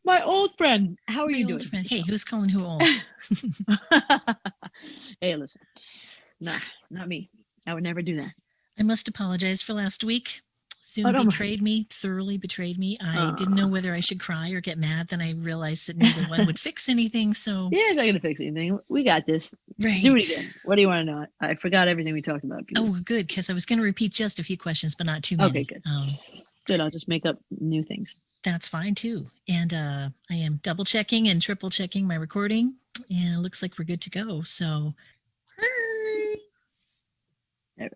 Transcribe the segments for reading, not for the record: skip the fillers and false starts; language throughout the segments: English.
My old friend. How are My you old doing? friend. Hey, who's calling who old? Hey, listen. Nah, not me. I would never do that. I must apologize for last week. Oh, Soon don't mind. betrayed me, thoroughly betrayed me. I didn't know Uh, whether I should cry or get mad. Then I realized that neither one would fix anything. So, yeah, it's not gonna fix anything. We got this. Do it right. again. What do you want to know? I forgot everything we talked about. Oh, Because good, because I was going to repeat just a few questions, but not too okay, many. good. Good. I'll just make up new things. That's fine too. And I am double checking and triple checking my recording, and it looks like we're good to go. So, Hi. All right.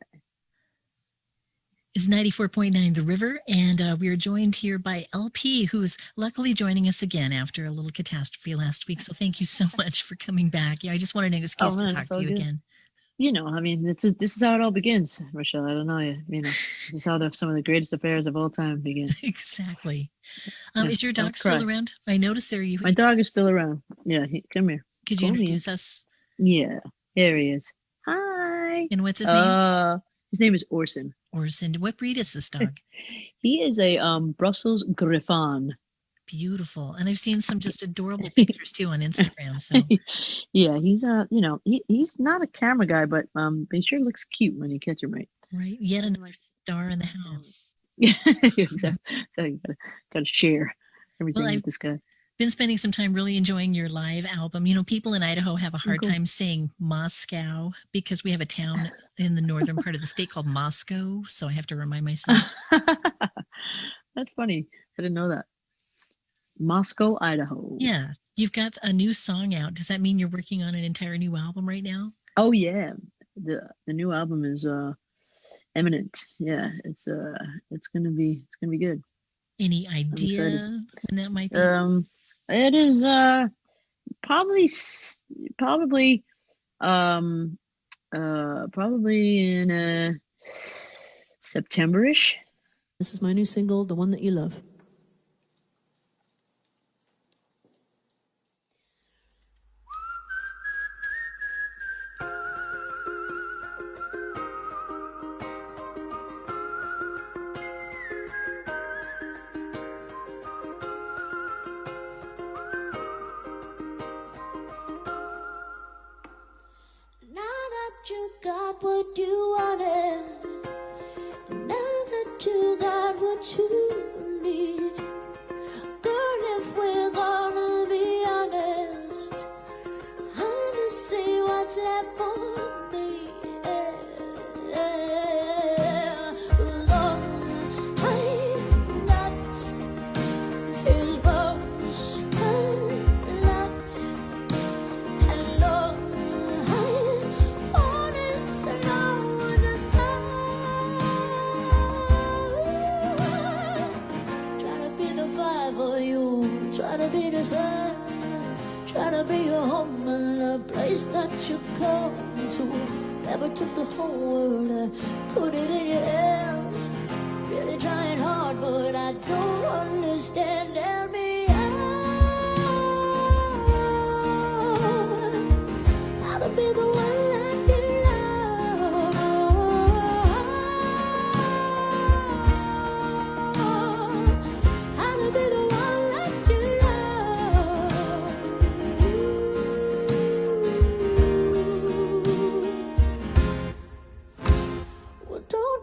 is 94.9 The River, and we are joined here by LP, who is luckily joining us again after a little catastrophe last week. So thank you so much for coming back. Yeah, I just wanted an Oh excuse to man, talk it's to all you good. again. I mean, this is how it all begins, Rochelle. I don't know you. This is how some of the greatest affairs of all time begin. Exactly. Yeah, Is your don't dog still cry. around? I noticed there you My dog is still around. Yeah, come here. could you Come here. introduce us? Yeah, here he is. Hi. And what's his name? His name is Orson. Orson. What breed is this dog? He is a Brussels Griffon. Beautiful. And I've seen some just adorable pictures too on Instagram. So Yeah, he's he's not a camera guy, but he sure looks cute when you catch him right. right, yet another star in the house. Yeah, exactly. So you gotta share everything Well, I've with this guy. been spending some time really enjoying your live album. You know, people in Idaho have a Oh, hard cool. time saying Moscow because we have a town in the northern part of the state called Moscow. So I have to remind myself. That's funny. I didn't know that. Moscow, Idaho. Yeah. You've got a new song out. Does that mean you're working on an entire new album right now? Oh yeah, the new album is eminent. Yeah, it's gonna be good. Any I'm excited. idea when that might be? It is probably probably probably in September-ish. This is my new single, The One That You Love. You got what you wanted. Now that you got what you need, girl, if we're gonna be honest, honestly, what's left for me? Try to be the sun, try to be your home and a place that you come to. Never took the whole world and put it in your hands. Really trying hard, but I don't understand. Help me out, how to be the one that you love, how to be the one.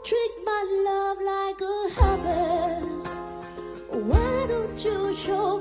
Treat my love like a habit. Why don't you show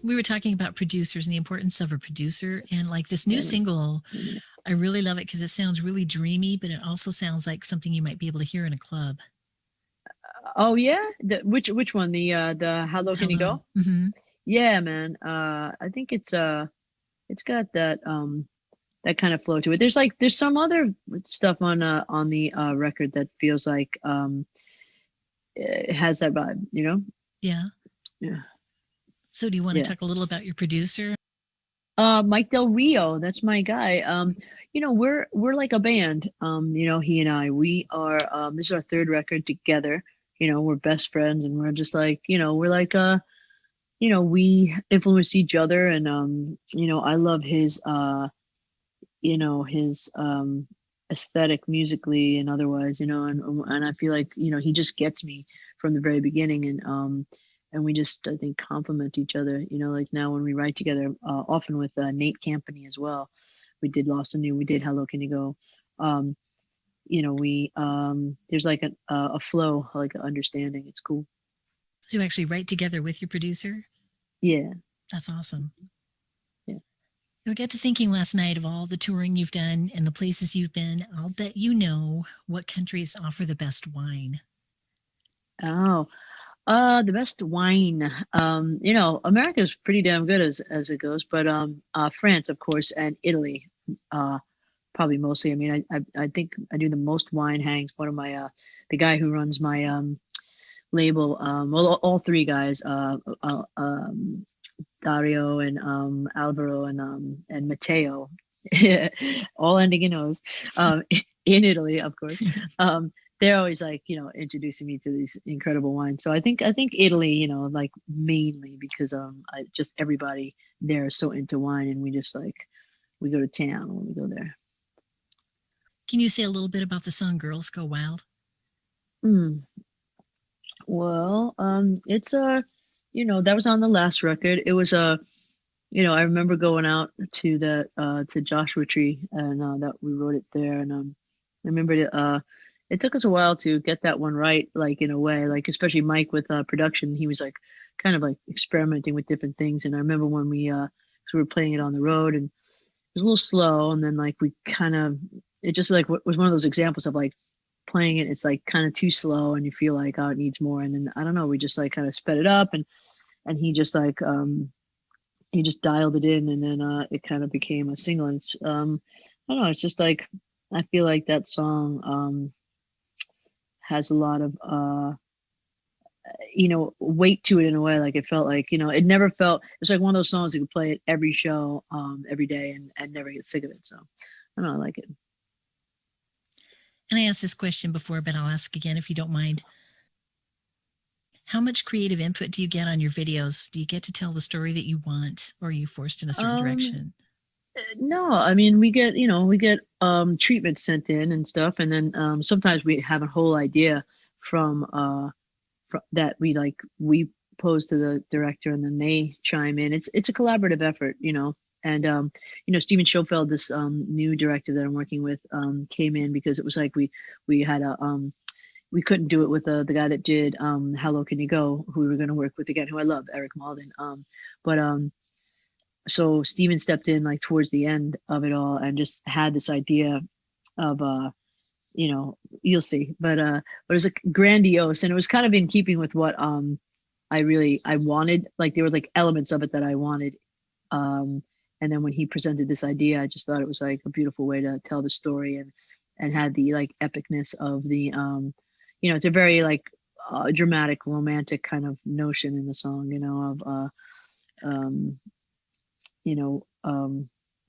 we were talking about producers and the importance of a producer, and like this new single, I really love it because it sounds really dreamy, but it also sounds like something you might be able to hear in a club. Oh yeah, which one? The How Low Can You Go? Mm-hmm. Yeah, man. I think it's got that that kind of flow to it. There's some other stuff on the record that feels like it has that vibe, you know? Yeah. Yeah. So do you want to talk a little about your producer? Mike Del Rio, that's my guy. You know, we're like a band. You know, he and I, we are this is our third record together. You know, we're best friends, and we're just like, you know, we're like you know, we influence each other, and you know, I love his you know, his aesthetic musically and otherwise, you know, and I feel like, you know, he just gets me from the very beginning, and we just, I think, complement each other, you know, like now when we write together, often with Nate Campany as well. We did Lost and New, we did How Low Can You Go? You know, we there's like a flow, like an understanding. It's cool. So you actually write together with your producer? Yeah. That's awesome. Yeah. I got to thinking last night of all the touring you've done and the places you've been. I'll bet you know what countries offer the best wine. Oh, the best wine. You know, America's pretty damn good as it goes, but France, of course, and Italy, probably mostly. I mean, I think I do the most wine hangs. One of my the guy who runs my label, well, all three guys, Dario and Alvaro and Matteo, all ending in O's, in Italy, of course. They're always like, you know, introducing me to these incredible wines. So I think Italy, you know, like mainly because I just everybody there is so into wine, and we just like we go to town when we go there. Can you say a little bit about the song "Girls Go Wild"? Well, it's you know, that was on the last record. It was you know, I remember going out to that to Joshua Tree, and that we wrote it there, and I remember it took us a while to get that one right, like in a way, like especially Mike with production. He was like kind of like experimenting with different things, and I remember when we we were playing it on the road, and it was a little slow, and then like we kind of it just like was one of those examples of like playing it, it's like kind of too slow, and you feel like, oh, it needs more, and then I don't know, we just like kind of sped it up, and he just like he just dialed it in, and then it kind of became a single. And it's, I don't know, it's just like I feel like that song has a lot of you know, weight to it in a way. Like it felt like, you know, it never felt, it's like one of those songs you could play at every show every day and never get sick of it. So I don't know, I like it. And I asked this question before, but I'll ask again if you don't mind. How much creative input do you get on your videos? Do you get to tell the story that you want, or are you forced in a certain direction? No, I mean, we get, you know, we get treatments sent in and stuff, and then sometimes we have a whole idea from that we pose to the director, and then they chime in. It's a collaborative effort, you know. And you know, Steven Schofield, this new director that I'm working with, came in because it was like we had a we couldn't do it with the guy that did How Low Can You Go, who we were going to work with again, who I love, Eric Malden. But so Steven stepped in like towards the end of it all and just had this idea of you know, you'll see, but it was like grandiose, and it was kind of in keeping with what I wanted. Like there were like elements of it that I wanted. And then when he presented this idea, I just thought it was like a beautiful way to tell the story, and had the like epicness of the you know, it's a very like dramatic, romantic kind of notion in the song, you know, of you know,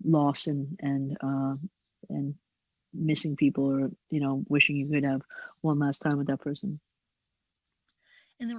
loss and missing people, or you know, wishing you could have one last time with that person. And then